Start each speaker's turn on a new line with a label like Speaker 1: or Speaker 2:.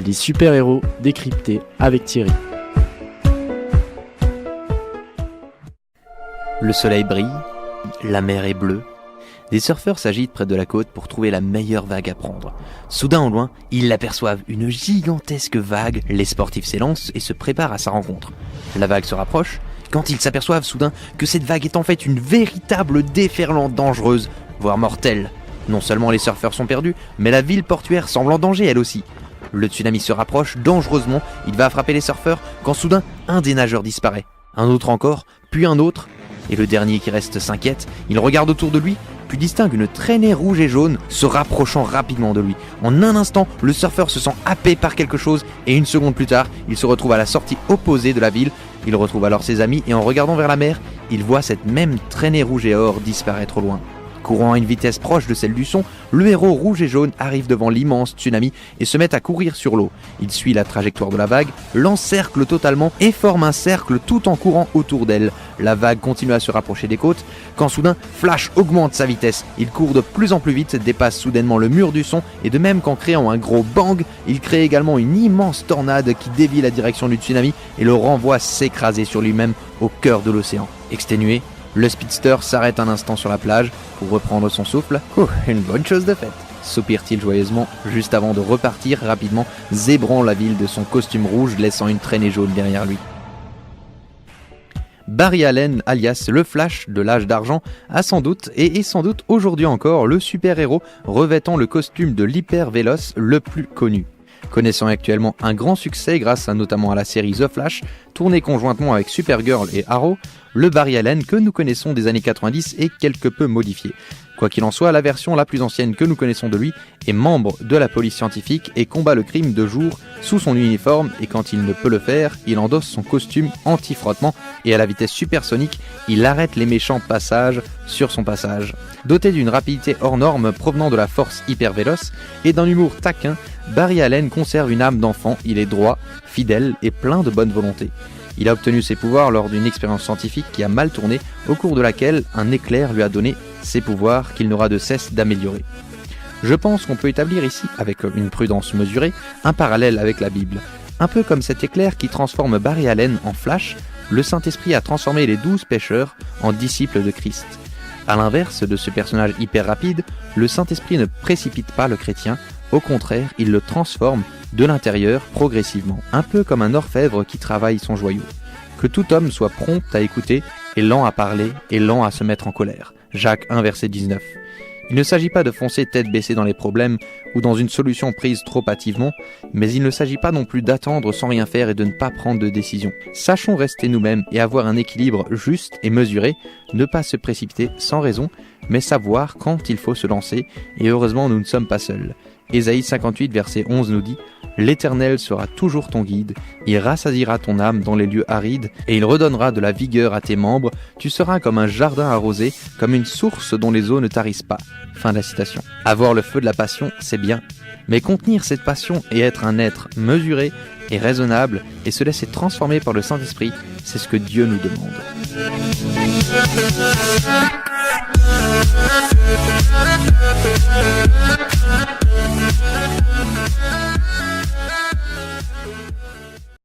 Speaker 1: les super-héros décryptés avec Thierry.
Speaker 2: Le soleil brille, la mer est bleue. Des surfeurs s'agitent près de la côte pour trouver la meilleure vague à prendre. Soudain, au loin, ils l'aperçoivent, une gigantesque vague. Les sportifs s'élancent et se préparent à sa rencontre. La vague se rapproche, quand ils s'aperçoivent soudain que cette vague est en fait une véritable déferlante dangereuse, voire mortelle. Non seulement les surfeurs sont perdus, mais la ville portuaire semble en danger elle aussi. Le tsunami se rapproche dangereusement, il va frapper les surfeurs quand soudain un des nageurs disparaît. Un autre encore, puis un autre. Et le dernier qui reste s'inquiète, il regarde autour de lui, puis distingue une traînée rouge et jaune se rapprochant rapidement de lui. En un instant, le surfeur se sent happé par quelque chose et une seconde plus tard, il se retrouve à la sortie opposée de la ville. Il retrouve alors ses amis et en regardant vers la mer, il voit cette même traînée rouge et or disparaître au loin. Courant à une vitesse proche de celle du son, le héros rouge et jaune arrive devant l'immense tsunami et se met à courir sur l'eau. Il suit la trajectoire de la vague, l'encercle totalement et forme un cercle tout en courant autour d'elle. La vague continue à se rapprocher des côtes, quand soudain, Flash augmente sa vitesse. Il court de plus en plus vite, dépasse soudainement le mur du son et de même qu'en créant un gros bang, il crée également une immense tornade qui dévie la direction du tsunami et le renvoie s'écraser sur lui-même au cœur de l'océan. Exténué, le speedster s'arrête un instant sur la plage pour reprendre son souffle. Une bonne chose de faite, soupire-t-il joyeusement, juste avant de repartir rapidement, zébrant la ville de son costume rouge, laissant une traînée jaune derrière lui. Barry Allen, alias le Flash de l'âge d'argent, a sans doute et est sans doute aujourd'hui encore le super-héros revêtant le costume de l'hyper-véloce le plus connu. Connaissant actuellement un grand succès grâce notamment à la série The Flash, tournée conjointement avec Supergirl et Arrow, le Barry Allen que nous connaissons des années 90 est quelque peu modifié. Quoi qu'il en soit, la version la plus ancienne que nous connaissons de lui est membre de la police scientifique et combat le crime de jour sous son uniforme et quand il ne peut le faire, il endosse son costume anti-frottement et à la vitesse supersonique, il arrête les méchants passages sur son passage. Doté d'une rapidité hors norme provenant de la force hyper véloce et d'un humour taquin, Barry Allen conserve une âme d'enfant, il est droit, fidèle et plein de bonne volonté. Il a obtenu ses pouvoirs lors d'une expérience scientifique qui a mal tourné, au cours de laquelle un éclair lui a donné ses pouvoirs qu'il n'aura de cesse d'améliorer. Je pense qu'on peut établir ici, avec une prudence mesurée, un parallèle avec la Bible. Un peu comme cet éclair qui transforme Barry Allen en Flash, le Saint-Esprit a transformé les 12 pêcheurs en disciples de Christ. A l'inverse de ce personnage hyper rapide, le Saint-Esprit ne précipite pas le chrétien, au contraire, il le transforme de l'intérieur progressivement, un peu comme un orfèvre qui travaille son joyau. Que tout homme soit prompt à écouter et lent à parler et lent à se mettre en colère. Jacques 1 verset 19. Il ne s'agit pas de foncer tête baissée dans les problèmes ou dans une solution prise trop hâtivement, mais il ne s'agit pas non plus d'attendre sans rien faire et de ne pas prendre de décision. Sachons rester nous-mêmes et avoir un équilibre juste et mesuré, ne pas se précipiter sans raison, mais savoir quand il faut se lancer, et heureusement nous ne sommes pas seuls. Ésaïe 58 verset 11 nous dit « L'Éternel sera toujours ton guide, il rassasiera ton âme dans les lieux arides, et il redonnera de la vigueur à tes membres, tu seras comme un jardin arrosé, comme une source dont les eaux ne tarissent pas. » Fin de la citation. Avoir le feu de la passion, c'est bien, mais contenir cette passion et être un être mesuré et raisonnable, et se laisser transformer par le Saint-Esprit, c'est ce que Dieu nous demande.